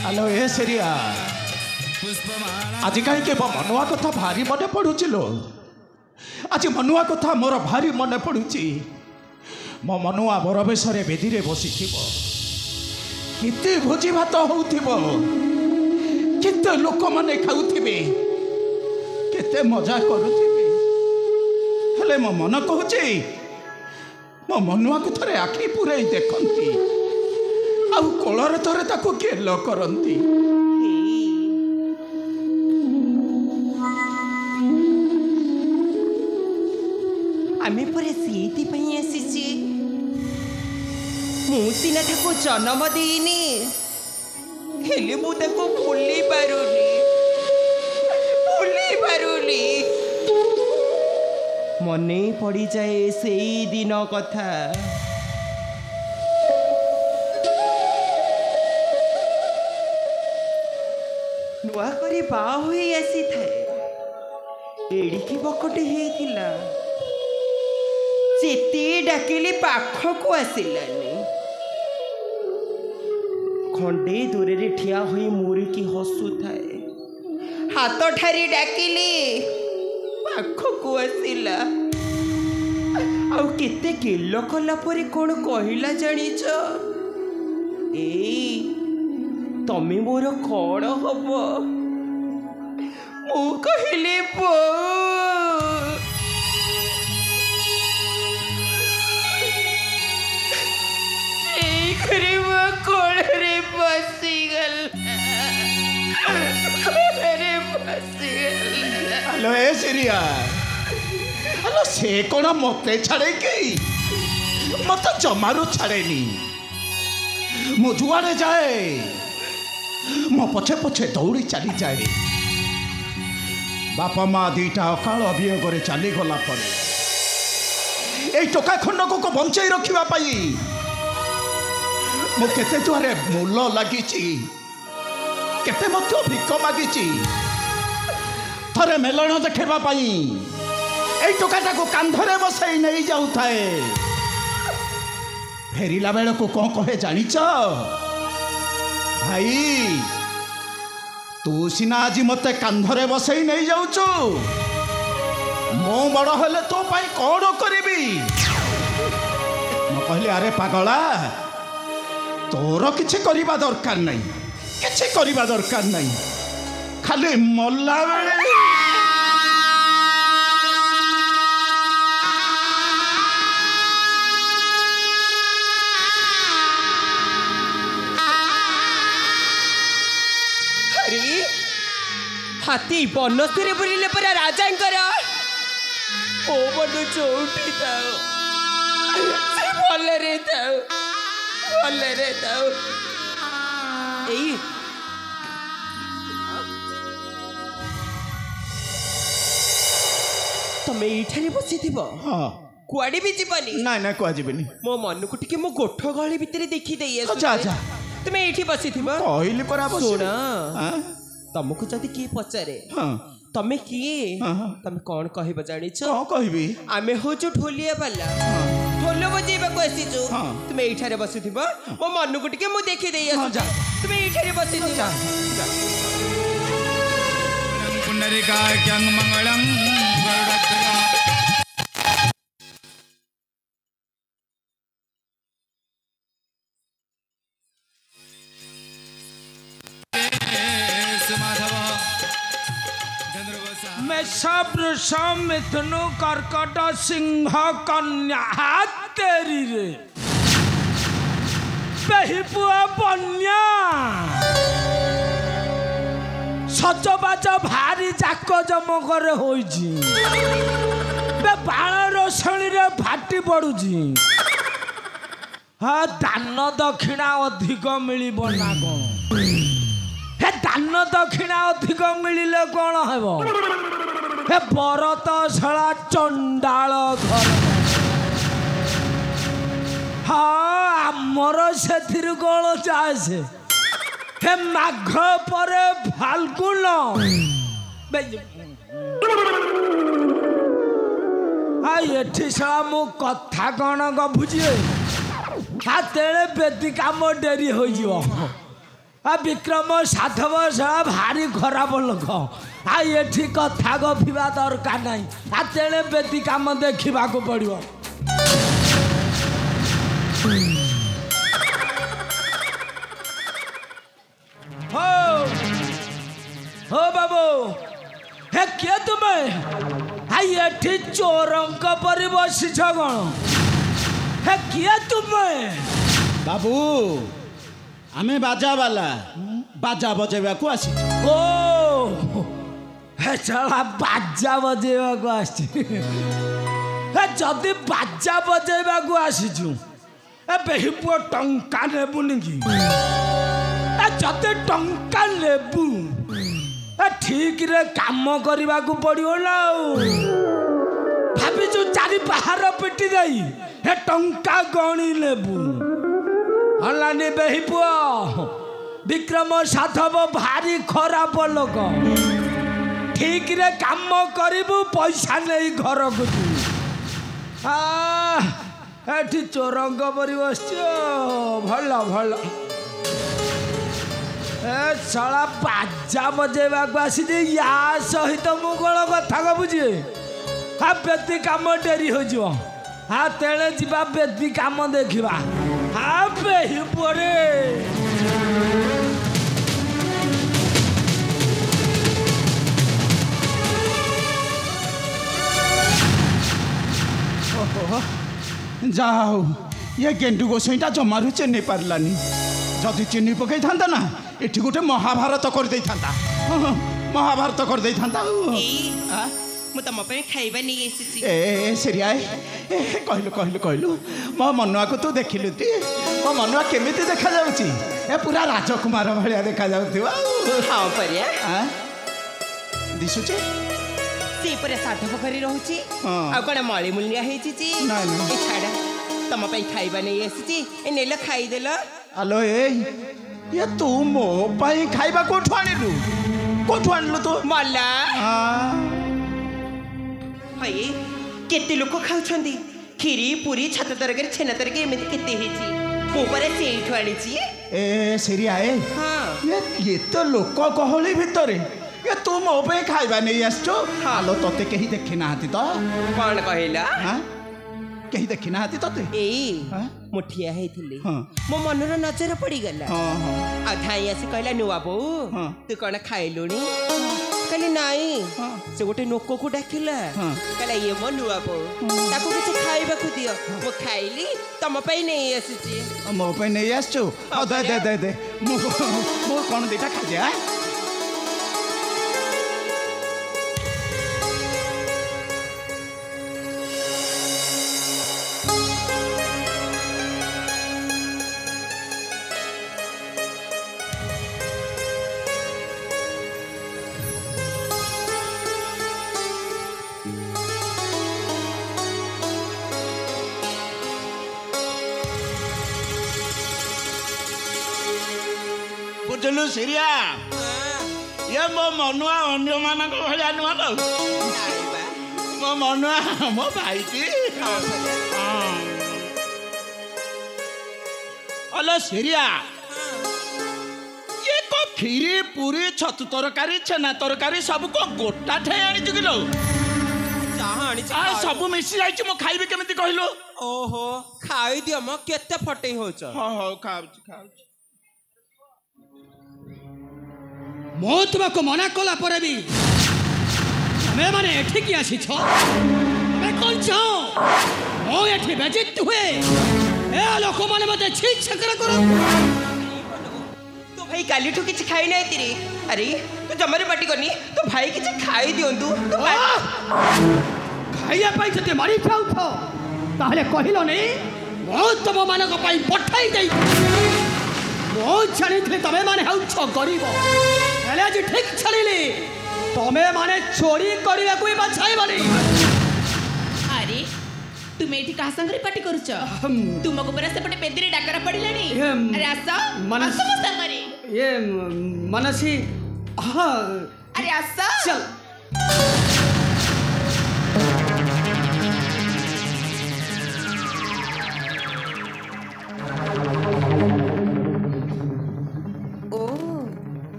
Hello ए सेरिया आज कहीं मनुआ कथा भारी मन पड़ुच लो आज मनुआ कथा मोर भारी मन पड़ुची मो मनुआ बरबेश बेदी रे बसी केते भोजी भात होते लोक माने खाऊे केते मजा करुथिबे हेले मो मन कहूची मो मनुआ को थरे आखि पूरे देखंती आउ कोलर थरे ताको केल करंती आमे परे सीती पई आसीची मु सिना ताको जन्म देइनी हेले मु ताको भूली पारुनी मने पड़ी जाए सेई दिन कथा नुआ करी बा होई आसी थाए एड़ी बकटे हेइथिला जेते डाकिली पाखकू आसिलानी खंडे दूर रे ठिया होई मोरिकी हसु थाए हाथ ठारी डाकिली पाखकू आसिला आउ केते किल कला परे कोन कहिला जानिछ ए तमे मोर कोन हबो मु कहिले पो हेलो ए सिरिया हेलो से कौन मते छाड़े कि मत जमारू छाड़ेनी मो जुआड़े जाए मो पछे पछे दौड़ी चली जाए बापा माँ दीटा अकाल अभियोग चली गला पर टोका खंडक को बंचाई रखा मु केते दुआरे मूल लगी केते मत भिक मागी थरे मेलन देखा टोकाटा को कांधरे बसई नहीं जाऊ थाए फेरिला बेल को कौन कहे जानिच भाई तू सिना आज मते कांधरे बसई नहीं जाऊचु मो बड़ हेले तो पाई कौन करी मैं कहली अरे पागला तोर किछि करिबा दरकार नहीं किछि करिबा दरकार नहीं खाली मल्ला बेले हाथी बनस्थिर बुलिले परा राजांकर ओ बडो चौठी थाओ से भलरे थाओ एई तमे इठारे बसी थिबो हां कुआडी भी जीवनी नाइ ना कुआ जीवनी मो मन को टिके मो गोठ गळी भितरे देखि देई आसु जा जा तमे एठी बसी थिबो कहली परा बसी सुना तुमको जदि किए पचारे तमे किए तमे कौन कहबो जानिछ कौन कहबी आमे होचु ढोलिया वाला ढोल बजेबा को आसीचु तुमे एठारे बसिथिबो मो मन को टिके मु देखि देई आसु तुमे एठारे बसिथिबो पुंडरीकाय क्यं मंगलं गरुडध्वजा मेष मिथुन कर्कट सिंह कन्या हाथ तेरी रे बेहिपुआ बन्या सजबाज भारी जाक जमकर होइछि बे बाण रोशनी रे फाटी पड़ुछि हाँ दान दक्षिणा अधिक मिलिब ना कौन हे दान दक्षिणा अधिक मिलिले कौन हेबो हे बरत शाला चंडाल घर हाँ आमर से कौन जाए हे माघ पर फाल्गुन ये शाला मु कथा कौन बुझे हाँ तेरे बेदी काम डेरी हो विक्रम साधव सारा भारी खराब लोक आ ये कथा गफिवा दरकार नहीं आ तेरे बेदी काम देखा पड़ो हो बाबू हे किए तुम्हें ये चोरंक पर बसिछ कौन हे किए तुम्हें बाबू आमे बाजा वाला बाजा बजेबा को आसी ओ हे चला बाजा बजेबा को आसी हे जदी बाजा बजेबा को आसीछु ए बेहिपो टंका नेबुनी की ए जदी टंका लेबू ए ठीक रे काम करबा को पड़ियो ना भाभी जो चारि पहाड़ पिटी जाई हे टंका गणी लेबू हलानी बेहिपुआ विक्रम साधव भारी खराब लोक ठीक रे काम करिबू पैसा नहीं घर को एठी चोरंग परि बस भल भल ए साला बाजा बजेबा को आसी जे या सहित मु कोन कथा को बुझी हा बेदी काम डेरी हो जो हा तेणे जीवा बेदी काम देखिबा हा बेहि परे जाओ ये गेंडु गोसाईटा जमारू चिन्ह पार्लानी जदि चिन्ह पकई था ना एठी गोटे महाभारत कर दे था महाभारत कर दे था मु तम पे खाइबा नहीं एसिची ए सेरिया कहलु कहलु कहलु मो मनुआ को तू देखिलु ती मो मनुआ केमिति देखा जाउची ए पूरा राजकुमार भलिया देखा जाउती हां परिया दिसुचे से पर साधव करी रहउची आ कोन मळी मूल्य हेची ची ना ना ए छाड़ा तम पे खाइबा नहीं एसिची ए नेला खाई देला हेलो ये तू मो पाई खाइबा कोठु आनिलु कोठु आनिलु तू मल्ला भाई केते लोक खाउछंदी खीरी पूरी छत तरकारी छेना तरकारी एमिति केते हेची मो परे सेठु आनिची ए सेरिया हां ये तो लोक गहली भितरे ये तू मो पे खाइबा नहीं आसछो हालो तते केही देखि नाहती तो कोन कहिला हां केही देखि नाहती तते ए मुठिया हेथिली मो मनर नजर पड़ी गला आ धाई आसी कहला नुआ बो तू कोन खाइलुनी कहले नाई से गोटे नोको को डाकिला कहला ये मो नुआ बो ताको किछ खाइबा को दियो मो खाइली तम पई नहीं आसीची मो पे नहीं आसछो दे दे दे दे मो कोन देटा खा जा बुझलु सिरिया ये मो मनुआ अन्य मानक भलिया नुआ लो मो मनुआ मो भाई की अलो सिरिया ये को खीरी पूरी छतु तरकारी छेना तरकारी सब को गोटा ठे आनी जुगिलो सब मिसी जाइछ मो खाइबे केमिति कहलो ओहो खाई दियो म केते फटई होछ हो खाउ मो तुमको मना कला पर भी मैं माने एठी की आसी छो मैं कौन चाहो मो एठी बेजित हुए ए लोक माने मते ठीक छकरा करो तो भाई काली ठो किछ खाई नै तिरी अरे तू जमरे पाटी करनी तो भाई किछ खाई दियंतु तो खाइया पाई जते मारी खाउ छो ताहले कहिलो नै मो तुम मानक पाई पठाई देई मो छानी थे तमे माने हाउ छो गरीब हेले आज ठीक छलिली तमे माने चोरी करिया कोई बचाई बनी अरे तुम एठी का संगरी पार्टी करूछ तुमको परा से पटे पेदरी डाकरा पडिलानी अरे आसा मनस संगरी ये मनसी हां अरे आसा चल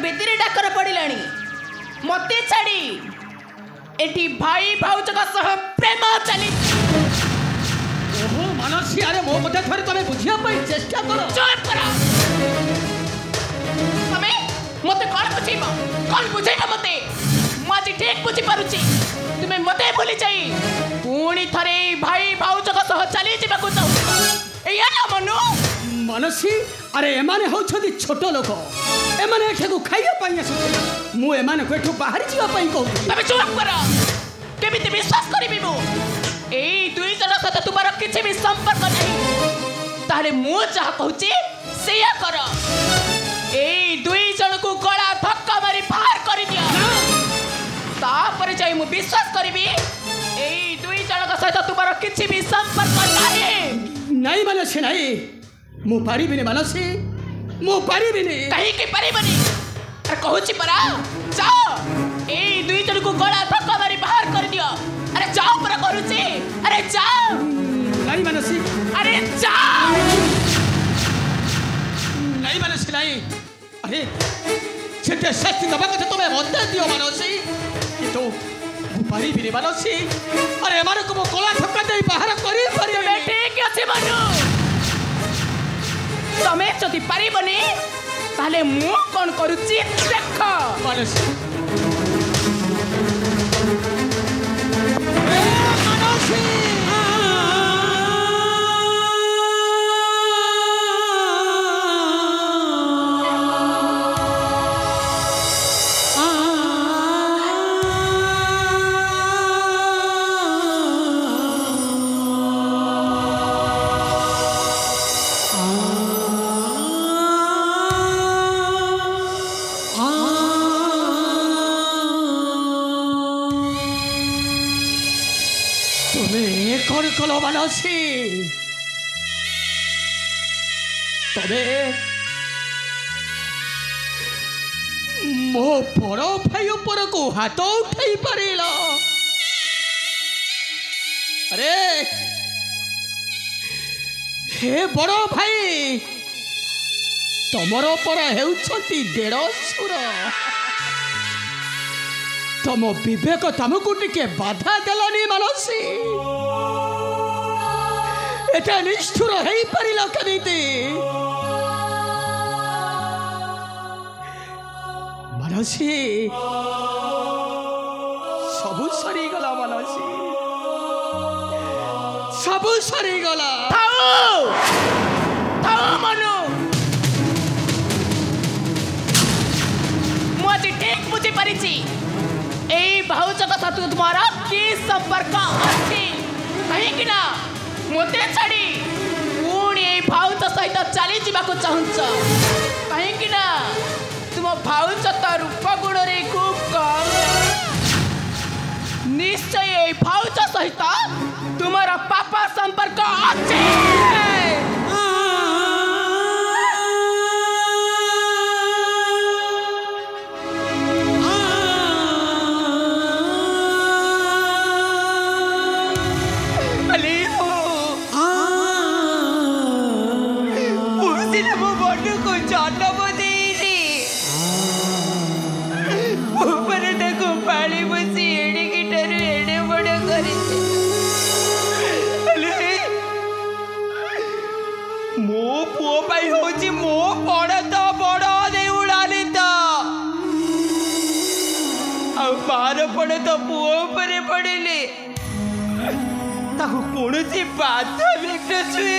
बेदीरे डाकर पड़िलानी मते छाड़ी एठी भाई भाउजक सह प्रेम चली। ओहो मानसी अरे मो कथा थरे तमे बुझिया पई चेष्टा करो। चुप करो तमे मते कोन बुझेबा मते माजी ठीक बुझी पारुची तुमे मते भूली जाई पुणी थरे भाई भाउजक सह चली जिबा को चाउ एया ना मनु मानसी अरे एमाने होछदी छोट लोक एमाने एठेकु खाइया पाई आसु मु एमाने को एठु बाहर जीवा पाई कहू। तमे चुप करो केमिति विश्वास करिबि मु एई दुई जन सहित तुमार किछि भी संपर्क नहीं ताले मु जहा कहूची सेया कर एई दुई जन को गला धक्का मारी बाहर कर दिया तापर जाई मु विश्वास करिबि एई दुई जन सहित तुमार किछि भी संपर्क नहीं मानसी नहीं मु पारिबिनी मानसी मु पारिबिनी कहीं के पारिबनी अरे कहूची परा जाओ एई दुई जन को गला धक्का मारी बाहर कर दियो अरे जाओ परा करूची अरे जाओ नहीं मानसी अरे जाओ नहीं मानसी नहीं अरे छेते शास्ति दबा कथा तुम्हें मत दियो मानसी किंतु मु पारिबिनी मानसी अरे मारे को गला धक्का दे बाहर करी परिबे ठीक अछि मनु तमे जदि पारिबनी ताले मु कोन करूची देख मानसी कौन कलो मानसी तबे मो बड़ भाई ऊपर को हाथ उठाई पारिल अरे हे बड़ भाई तमर पर हेउछंती देढ़सुर तम विवेक तुमको टिके बाधा देलानी मानसी एटा निष्ठुर हेई परिल केमिति मानसी सबु सरी गला मानसी सबु सरी गला थाओ मनु मु आज ठीक बुझी परिची एई भाउजक साथ तुम्हारा की संपर्क अछि कहीं कि ना मोते छाड़ी पुणी भाउज सहित चली जावाक चाहूच कहीं कि ना तुम भाउज तो रूप गुण रे खूब कम निश्चय भाउज सहित तुम्हारा पापा संपर्क अछि पड़े तो पुओ परे पड़े कौन सी बात छुए छुए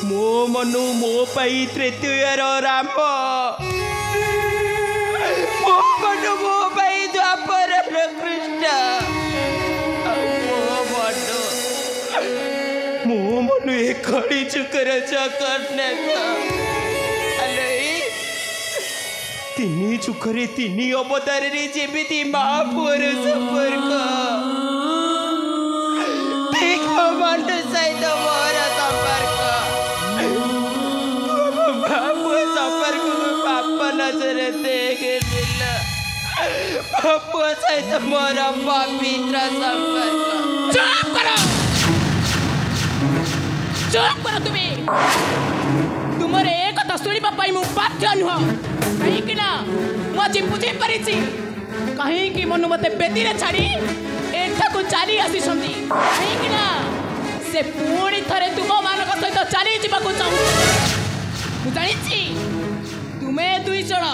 मो मनु मो पाई तृतीयर राम मो मनु मो पाई द्वापर कृष्ण मो मनु एक खड़ी चुकर चकरने तिनी चुखरे तिनी अवतार रे जेमिति महापुर संपर्क ठीक मनु सहित मोर संपर्क महापुर संपर्क पाप नजर देख महापुर सहित मोर पवित्र संपर्क चुप करो तुम्हें तुमर ए कथा सुनिबा पाई मु बाध्य नुह कहीं कि ना मु आज बुझे परिछि कहीं कि मनु मते बेदी रे छाड़ी एठा को चली आसीछंती कहीं कि ना से पुणी थरे तुम मानक सहित चली जीवाकू चाहू मु जानिछि तुमे दुई जण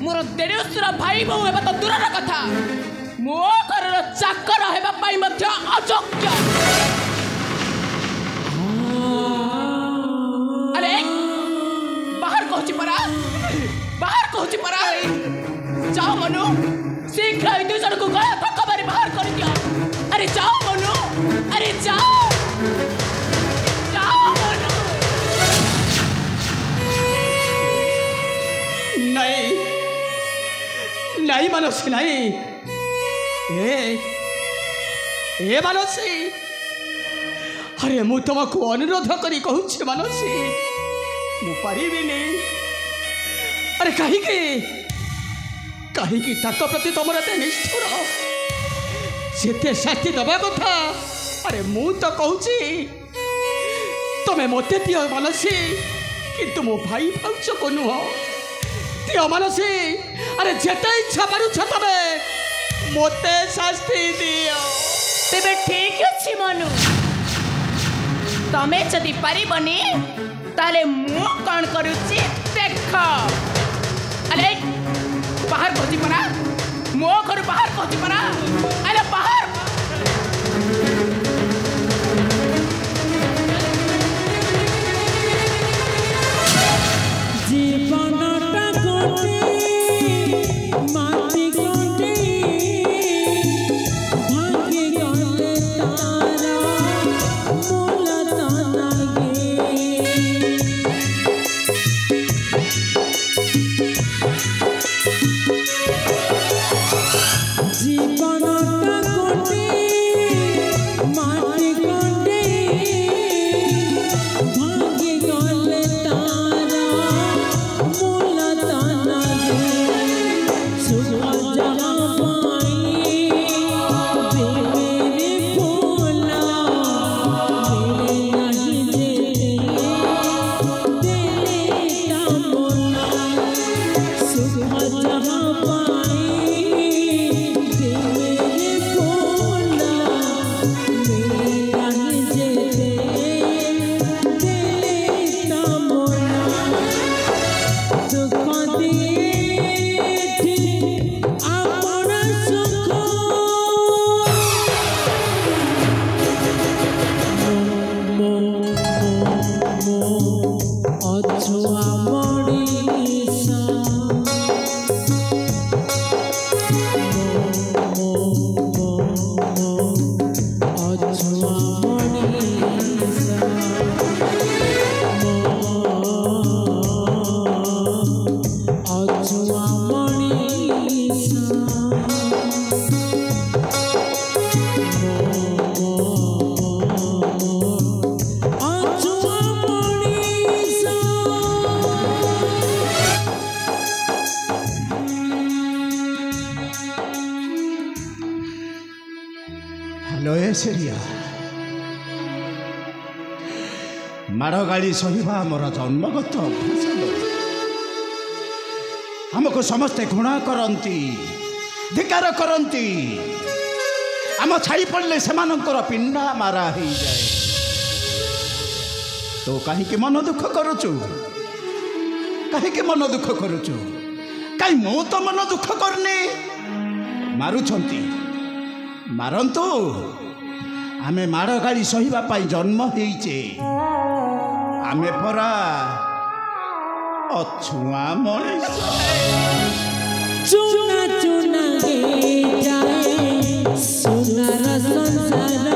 मोर देढ़शुर भाई बहु हेबा तो दूरर कथा मो घरर चाकर हेबा पाई मध्य अयोग्य अरे बाहर कहछि परा जाओ मनु शीघ्र ई दुई जण को गला धक्का मारी बाहर कर दियो अरे जाओ मनु अरे जाओ मनु नहीं मानसी नहीं ए मानसी अरे मु तुमको अनुरोध करी कहूँ मानसी मु पारिबिनी अरे कहीं प्रति तुम निष्ठुर जिते शास्ति दबा कथा अरे मु तो कहूँ तुम्हें मत दियो मानसी किंतु मो भाई भाउच को नुह दियो मानसी अरे जेते इच्छा पारुछ तबे मोते शास्ति दियो तेबे ठीक अछि मनु तमे जदि पारिबनी ताले मु कोन करूछि देख अरे बाहर पहुंची परा मो घर बाहर पहुंची परा अरे बाहर जीवनटा गोटे माटी गोटे भाग्य गले तारा मूल तनागे जीवनटा गोटे माटी गोटे भाग्य गले तारा मूल तनागे सुख जहाँ पाई मेरे भोला मेरे नहीं देते तेरे मोला सुख जहाँ पाई मेरे भोला मेरे नहीं देते तेरे मोला दुख दिए अपना सुख अछुआ मणिसा अछुआ मणिसा अछुआ मणिसा अछुआ मणिसा हेलो ए सेरिया माड़ गाड़ी सहिबा मोर जन्मगत अभ्यास हमको समस्ते घृणा करती धिकार करती आम छाई पड़े से पिंडा मारा हो जाए तो कहीं मन दुख करुचु कहीं मन दुख करुचु कहीं मु तो मन दुख करनी मारुंट मारंतु आमे माड़ गाड़ी सहिबा पाई जन्म होइचे आमे परा अछुआ मनीष चुना चुना गे जाए सुनार संसार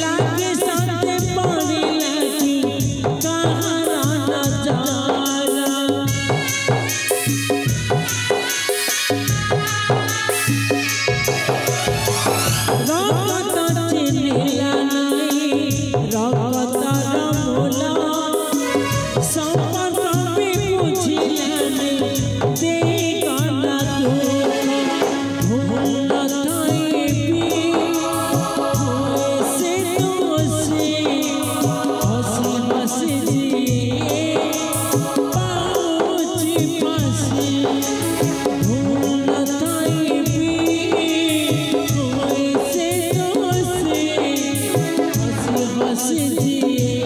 लागे साथे पानी लागी कहारा नजारा रगत चिनिला नहीं रगत रमोला संपर्क भी बुझिला नहीं देखना तू भूल थाई भी दिए